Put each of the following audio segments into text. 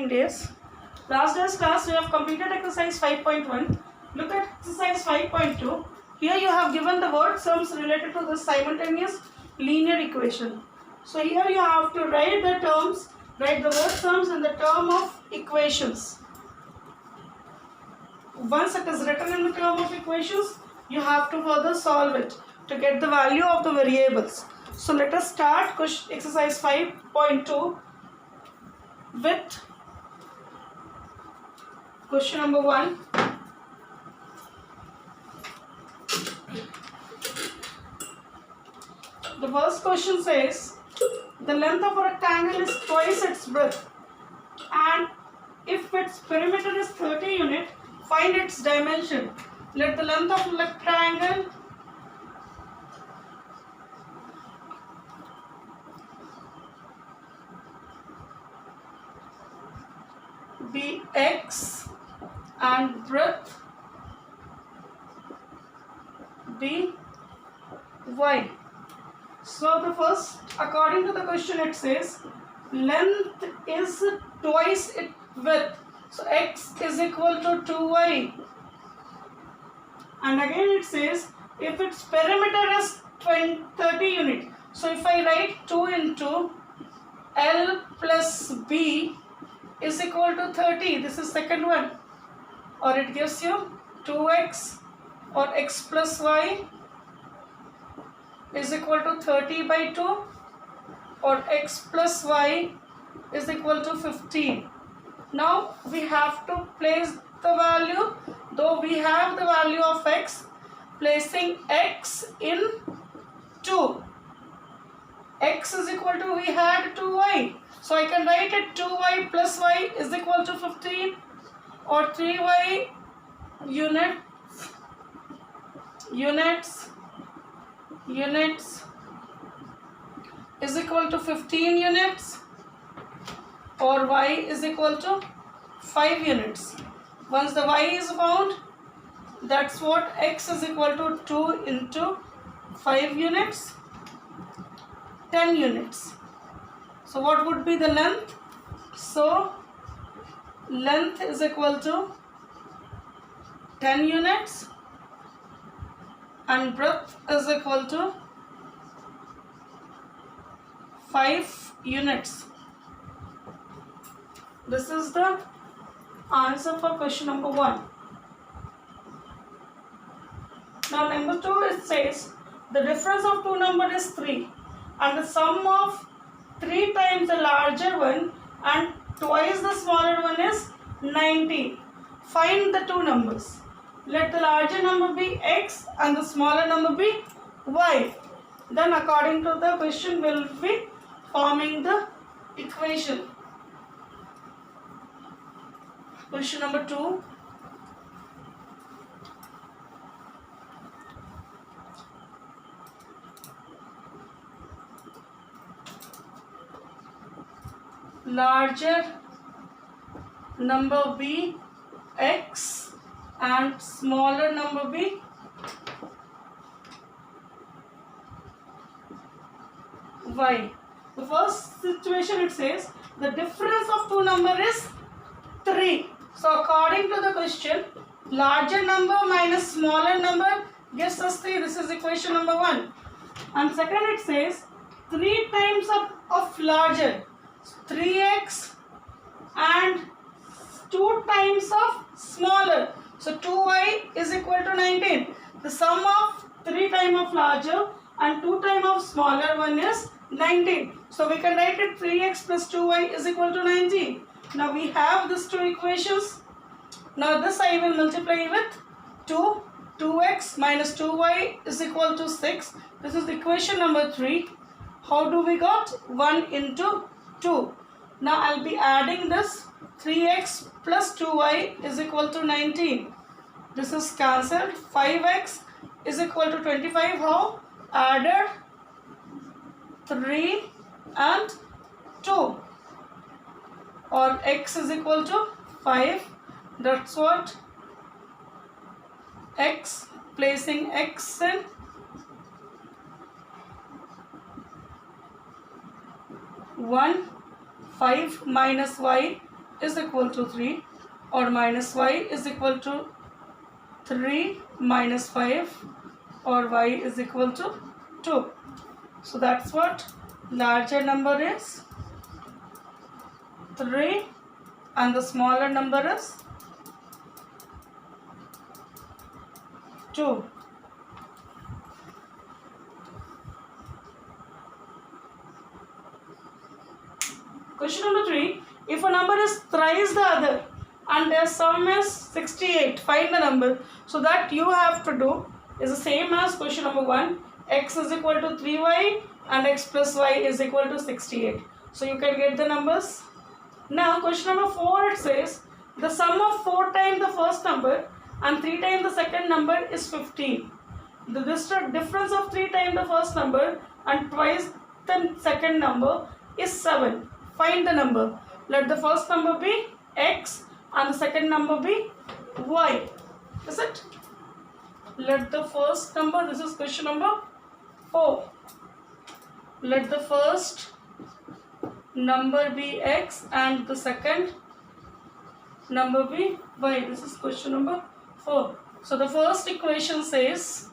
coming days. Last day's class we have completed exercise 5.1. Look at exercise 5.2. Here you have given the word sums related to the simultaneous linear equation. So here you have to write the terms, write the word sums in the term of equations. Once it is written in the term of equations, you have to further solve it to get the value of the variables. So let us start exercise 5.2 with question number 1. The first question says the length of a rectangle is twice its breadth, and if its perimeter is 30 units, find its dimension. Let the length of a rectangle be x and breadth be y. So the first, according to the question, it says length is twice its width. So x is equal to 2y. And again it says if its perimeter is 30 units. So if I write 2 into L plus B is equal to 30. This is second one. Or it gives you 2x or x plus y is equal to 30 by 2, or x plus y is equal to 15. Now we have to place the value, though we have the value of x, placing x in 2. X is equal to, we had 2y. So I can write it 2y plus y is equal to 15, or 3y units is equal to 15 units, or y is equal to 5 units. Once the y is found, that's what x is equal to 2 into 5 units, 10 units. So what would be the length? So length is equal to 10 units and breadth is equal to 5 units. This is the answer for question number 1. Now number 2, it says the difference of two numbers is 3 and the sum of 3 times the larger one and twice the smaller one is 19. Find the two numbers. Let the larger number be x and the smaller number be y. Then according to the question we will be forming the equation. Question number 2. Larger number be x and smaller number be y. The first situation, it says the difference of two numbers is 3. So according to the question, larger number minus smaller number gives us 3. This is equation number 1. And second, it says 3 times of larger, 3x, and 2 times of smaller, so 2y is equal to 19. The sum of 3 times of larger and 2 times of smaller one is 19. So we can write it 3x plus 2y is equal to 19. Now we have these two equations. Now this I will multiply with 2. 2x minus 2y is equal to 6. This is equation number 3. How do we got? 1 into 2. Now I'll be adding this. 3x plus 2y is equal to 19. This is cancelled. 5x is equal to 25. How? Added 3 and 2. Or x is equal to 5. That's what x, placing x in 1, 5 minus y is equal to 3, or minus y is equal to 3 minus 5, or y is equal to 2. So that's what larger number is 3 and the smaller number is 2. Question number 3. If a number is thrice the other and their sum is 68, find the number. So that you have to do is the same as question number 1. X is equal to 3y and x plus y is equal to 68. So you can get the numbers. Now question number 4, it says the sum of 4 times the first number and 3 times the second number is 15. The difference of 3 times the first number and twice the second number is 7. Find the number. Let the first number be x and the second number be y. Is it? Let the first number, this is question number 4. Let the first number be x and the second number be y. This is question number 4. So the first equation says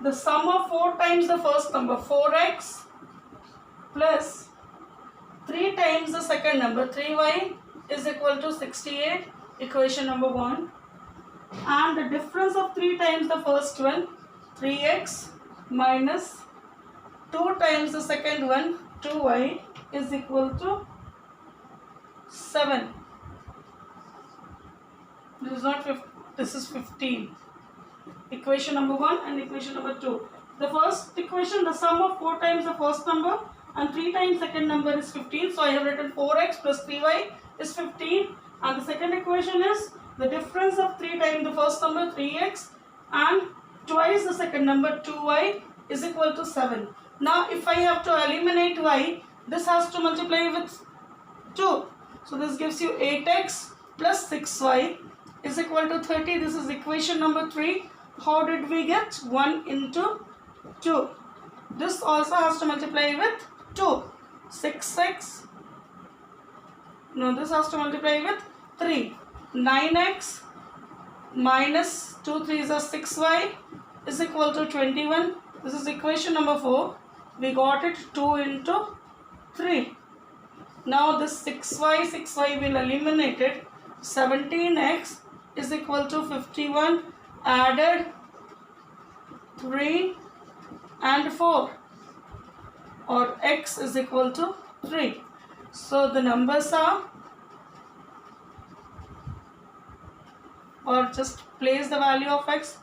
the sum of 4 times the first number, 4x, plus 3 times the second number, 3y, is equal to 68, equation number 1. And the difference of 3 times the first one, 3x, minus 2 times the second one, 2y, is equal to 7. This is not 15, this is 15. Equation number 1 and equation number 2. The first equation, the sum of 4 times the first number and 3 times second number is 15. So I have written 4x plus 3y is 15. And the second equation is the difference of 3 times the first number, 3x, and twice the second number, 2y, is equal to 7. Now if I have to eliminate y, this has to multiply with 2. So this gives you 8x plus 6y is equal to 30. This is equation number 3. How did we get 1 into 2? This also has to multiply with 2. 6x. No, this has to multiply with 3. 9x minus 2 3s are 6y is equal to 21. This is equation number 4. We got it 2 into 3. Now this 6y will eliminate it. 17x is equal to 51 added 3 and 4, or x is equal to 3. So the numbers are, or just place the value of x,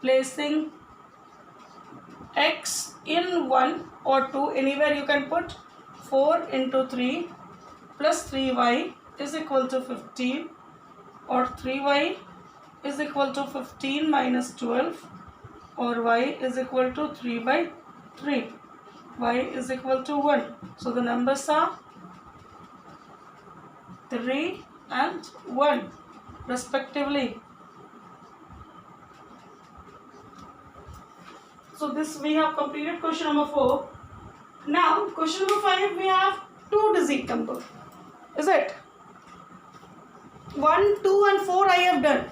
placing x in 1 or 2, anywhere you can put. 4 into 3 plus 3y is equal to 15, or 3y is equal to 15 minus 12, or y is equal to 3 by 3. Y is equal to 1. So the numbers are 3 and 1 respectively. So this we have completed question number 4. Now question number 5, we have 2-digit number. Is it? 1, 2 and 4 I have done.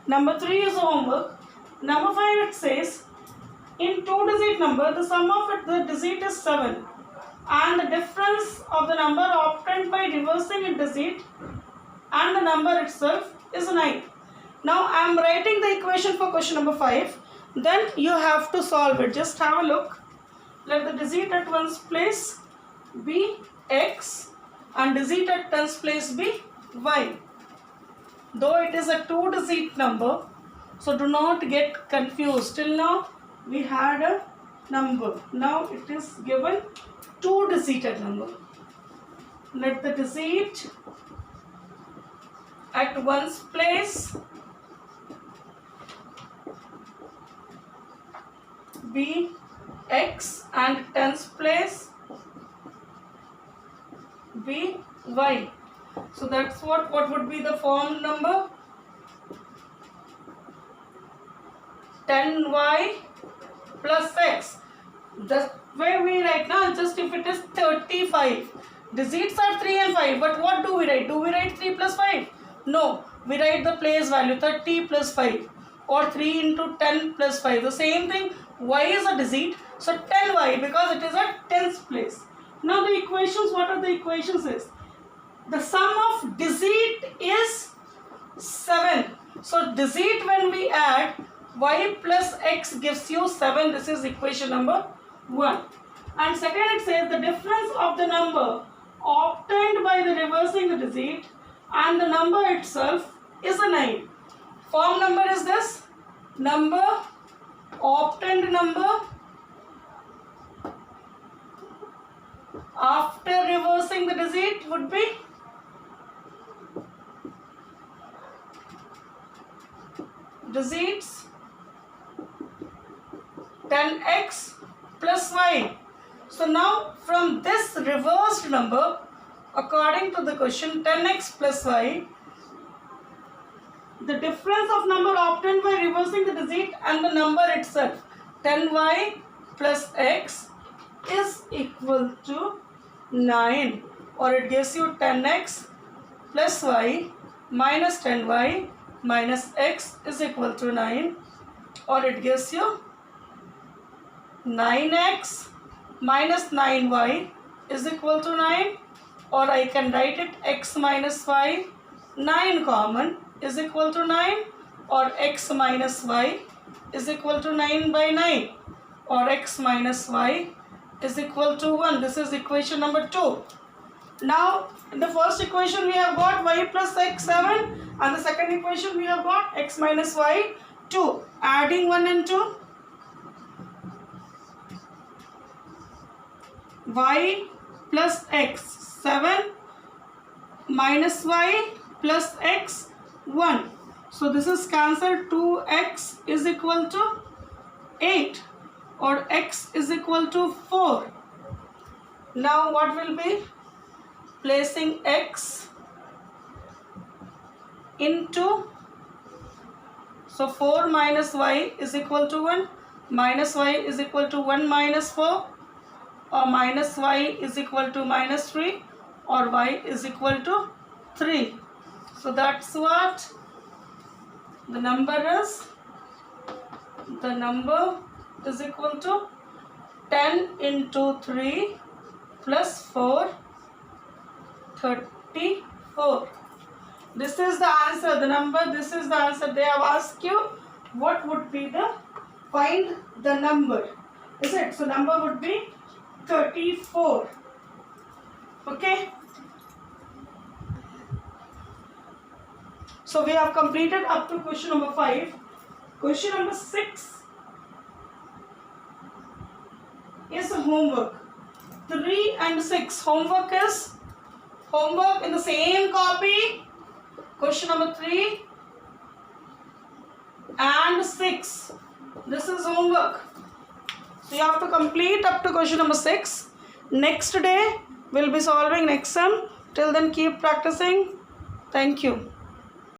Number 3 is homework. Number 5, it says in 2-digit number the sum of the digit is 7 and the difference of the number obtained by reversing a digit and the number itself is 9. Now I am writing the equation for question number 5. Then you have to solve it. Just have a look. Let the digit at one's place be x and digit at tens place be y. Though it is a 2-digit number, so do not get confused. Till now we had a number. Now it is given 2-digit number. Let the digit at one's place be x and tens place be y. So that's what would be the form number? 10y plus x. The way we write now, just if it is 35. Digits are 3 and 5, but what do we write? Do we write 3 plus 5? No, we write the place value 30 plus 5 or 3 into 10 plus 5. The same thing, y is a digit, so 10y because it is at 10th place. Now the equations, what are the equations is? The sum of digit is 7. So digit when we add, y plus x gives you 7. This is equation number 1. And second it says the difference of the number obtained by the reversing the digit and the number itself is a 9. Form number is this. Number, obtained number after reversing the digit would be digits 10x plus y. So now from this reversed number, according to the question, 10x plus y, the difference of number obtained by reversing the digit and the number itself, 10y plus x, is equal to 9, or it gives you 10x plus y minus 10y minus x is equal to 9, or it gives you 9x minus 9y is equal to 9, or I can write it x minus y, 9 common is equal to 9, or x minus y is equal to 9 by 9, or x minus y is equal to 1. This is equation number 2. Now in the first equation we have got y plus x 7, and the second equation we have got x minus y 2. Adding 1 and 2, y plus x 7 minus y plus x 1. So this is cancelled. 2x is equal to 8, or x is equal to 4. Now what will be? Placing x into, so 4 minus y is equal to 1, minus y is equal to 1 minus 4, or minus y is equal to minus 3, or y is equal to 3. So that's what the number is. The number is equal to 10 into 3 plus 4, 34. This is the answer, the number, this is the answer. They have asked you what would be the, find the number, is it? So number would be 34. Okay. So we have completed up to question number 5. Question number 6 is homework. 3 and 6. Homework is homework in the same copy. Question number 3 and 6. This is homework. So you have to complete up to question number 6. Next day we'll be solving next sum. Till then keep practicing. Thank you.